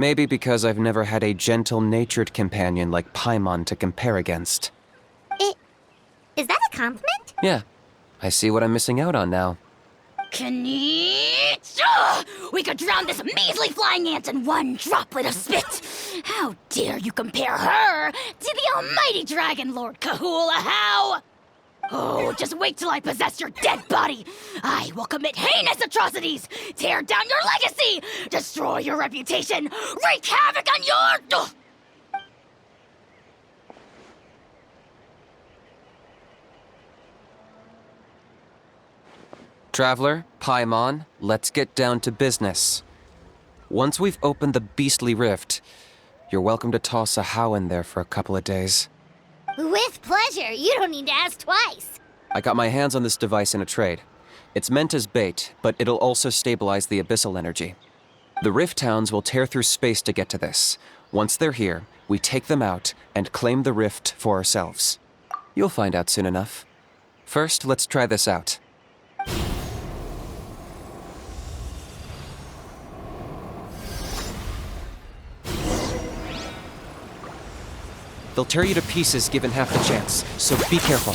Maybe because I've never had a gentle-natured companion like Paimon to compare against. Is that a compliment? Yeah, I see what I'm missing out on now. Kinich! Ugh! We could drown this measly flying ant in one droplet of spit! How dare you compare her to the almighty Dragon Lord Kahula How? Oh, just wait till I possess your dead body! I will commit heinous atrocities! Tear down your legacy! Destroy your reputation! Wreak havoc on your... Ugh! Traveler, Paimon, let's get down to business. Once we've opened the beastly rift, you're welcome to toss a How in there for a couple of days. With pleasure. You don't need to ask twice. I got my hands on this device in a trade. It's meant as bait, but it'll also stabilize the abyssal energy. The rift towns will tear through space to get to this. Once they're here, we take them out and claim the rift for ourselves. You'll find out soon enough. First, let's try this out. They'll tear you to pieces given half the chance, so be careful.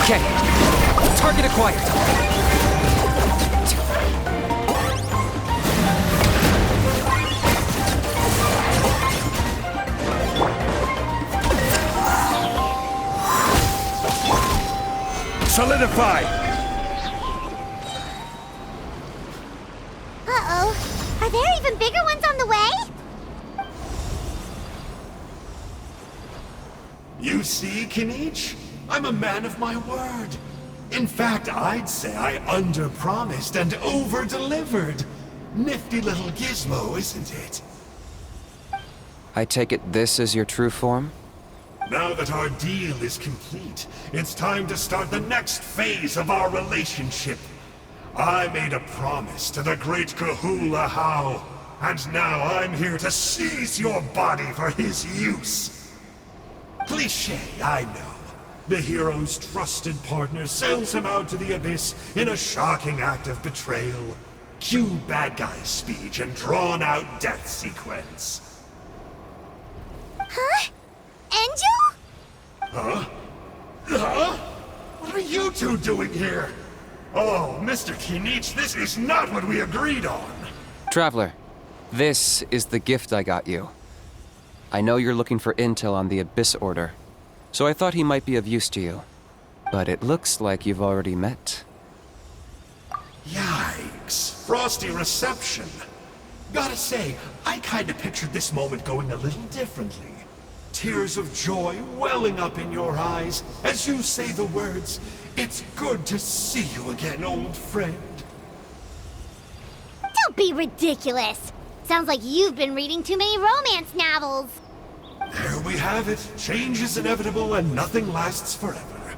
Okay, target acquired. Solidify! Uh-oh. Are there even bigger ones on the way? You see, Kinich? I'm a man of my word. In fact, I'd say I under-promised and over-delivered. Nifty little gizmo, isn't it? I take it this is your true form? Now that our deal is complete, it's time to start the next phase of our relationship. I made a promise to the great Kahula How, and now I'm here to seize your body for his use. Cliché, I know. The hero's trusted partner sells him out to the abyss in a shocking act of betrayal. Cue bad guy speech and drawn-out death sequence. Huh? Angel? Huh? Huh? What are you two doing here? Oh, Mr. Kinich, this is not what we agreed on. Traveler, this is the gift I got you. I know you're looking for intel on the Abyss Order, so I thought he might be of use to you. But it looks like you've already met. Yikes. Frosty reception. Gotta say, I kinda pictured this moment going a little differently. Tears of joy welling up in your eyes as you say the words, "It's good to see you again, old friend." Don't be ridiculous. Sounds like you've been reading too many romance novels. There we have it. Change is inevitable and nothing lasts forever.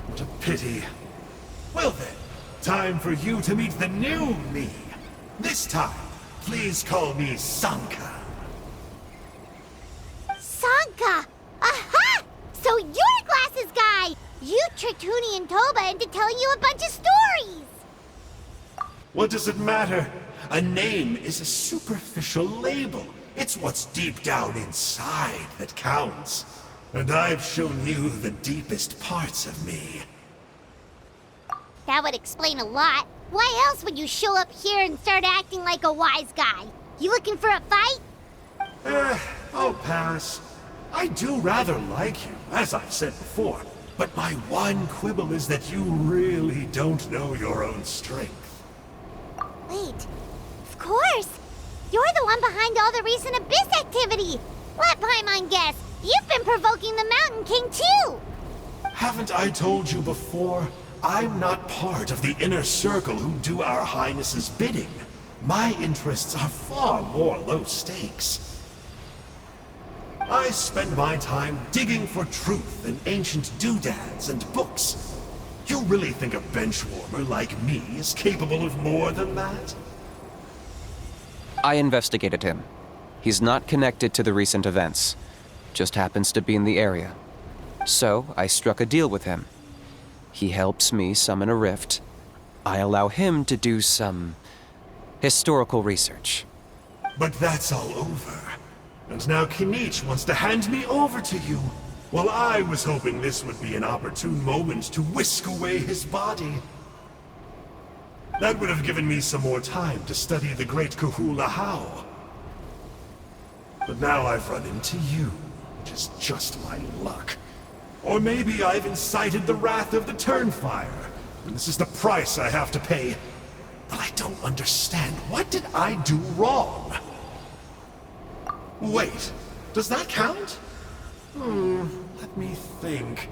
What a pity. Well then, time for you to meet the new me. This time, please call me Sanka. Sanka! Aha! So you're a glasses guy! You tricked Huni and Toba into telling you a bunch of stories! What does it matter? A name is a superficial label. It's what's deep down inside that counts. And I've shown you the deepest parts of me. That would explain a lot. Why else would you show up here and start acting like a wise guy? You looking for a fight? I'll pass. I do rather like you, as I've said before, but my one quibble is that you really don't know your own strength. behind all the recent Abyss activity. Let Paimon guess, you've been provoking the Mountain King too! Haven't I told you before? I'm not part of the inner circle who do our Highness's bidding. My interests are far more low stakes. I spend my time digging for truth in ancient doodads and books. You really think a benchwarmer like me is capable of more than that? I investigated him. He's not connected to the recent events. Just happens to be in the area. So, I struck a deal with him. He helps me summon a rift. I allow him to do some historical research. But that's all over. And now Kinich wants to hand me over to you. Well, I was hoping this would be an opportune moment to whisk away his body. That would have given me some more time to study the great Kahula How. But now I've run into you, which is just my luck. Or maybe I've incited the wrath of the Turnfire, and this is the price I have to pay. But I don't understand. What did I do wrong? Wait, does that count? Let me think.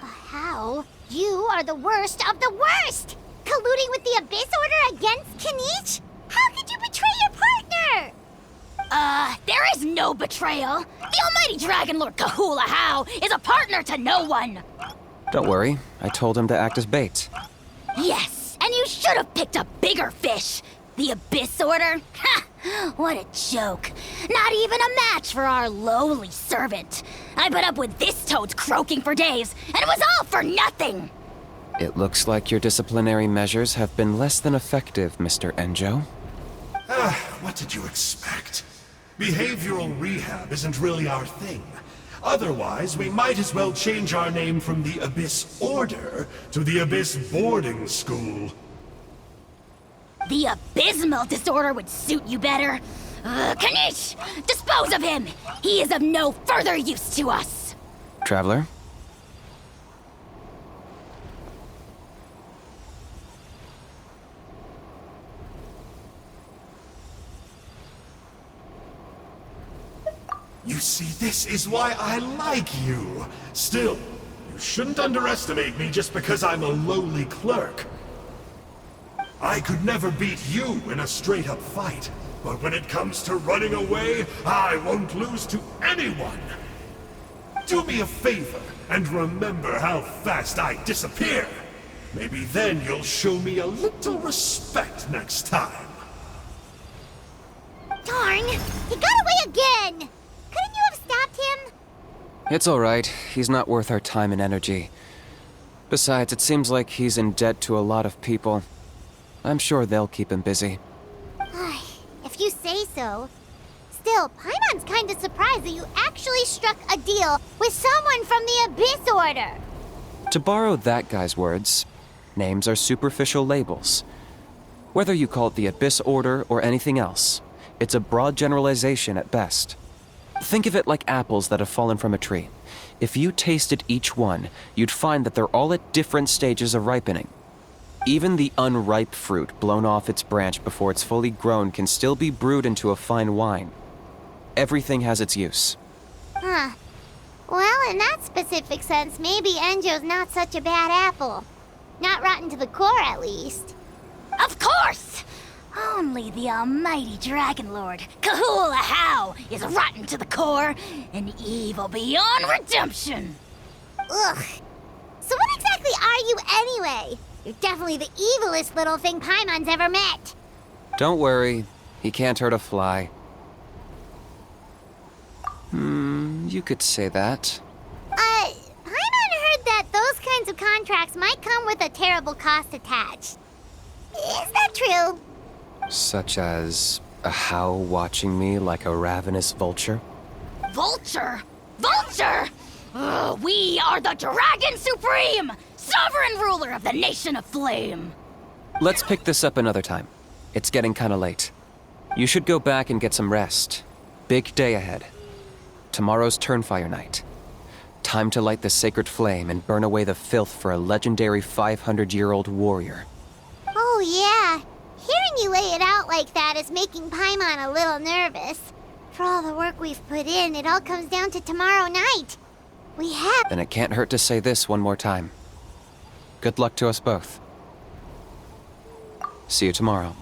How? You are the worst of the worst! Colluding with the Abyss Order against Kinich? How could you betray your partner? There is no betrayal. The almighty Dragon Lord Kahula How is a partner to no one. Don't worry, I told him to act as bait. Yes, and you should have picked a bigger fish. The Abyss Order? Ha! What a joke. Not even a match for our lowly servant. I put up with this toad's croaking for days, and it was all for nothing. It looks like your disciplinary measures have been less than effective, Mr. Enjo. What did you expect? Behavioral rehab isn't really our thing. Otherwise, we might as well change our name from the Abyss Order to the Abyss Boarding School. The abysmal disorder would suit you better. Kinich! Dispose of him! He is of no further use to us! Traveler? You see, this is why I like you. Still, you shouldn't underestimate me just because I'm a lowly clerk. I could never beat you in a straight-up fight, but when it comes to running away, I won't lose to anyone. Do me a favor and remember how fast I disappear. Maybe then you'll show me a little respect next time. Darn! He got away again! Couldn't you have stopped him? It's all right. He's not worth our time and energy. Besides, it seems like he's in debt to a lot of people. I'm sure they'll keep him busy. If you say so. Still, Paimon's kinda surprised that you actually struck a deal with someone from the Abyss Order. To borrow that guy's words, names are superficial labels. Whether you call it the Abyss Order or anything else, it's a broad generalization at best. Think of it like apples that have fallen from a tree. If you tasted each one, you'd find that they're all at different stages of ripening. Even the unripe fruit blown off its branch before it's fully grown can still be brewed into a fine wine. Everything has its use. Huh. Well, in that specific sense, maybe Enjo's not such a bad apple. Not rotten to the core, at least. Of course! Only the almighty Dragon Lord, Kahula How, is rotten to the core and evil beyond redemption. Ugh. So what exactly are you anyway? You're definitely the evilest little thing Paimon's ever met. Don't worry, he can't hurt a fly. You could say that. Paimon heard that those kinds of contracts might come with a terrible cost attached. Is that true? Such as a How watching me like a ravenous vulture? Vulture? Vulture? We are the Dragon Supreme, sovereign ruler of the Nation of Flame. Let's pick this up another time. It's getting kinda late. You should go back and get some rest. Big day ahead. Tomorrow's Turnfire night. Time to light the sacred flame and burn away the filth for a legendary 500-year-old warrior. Oh yeah. Hearing you lay it out like that is making Paimon a little nervous. For all the work we've put in, it all comes down to tomorrow night. We have... Then it can't hurt to say this one more time. Good luck to us both. See you tomorrow.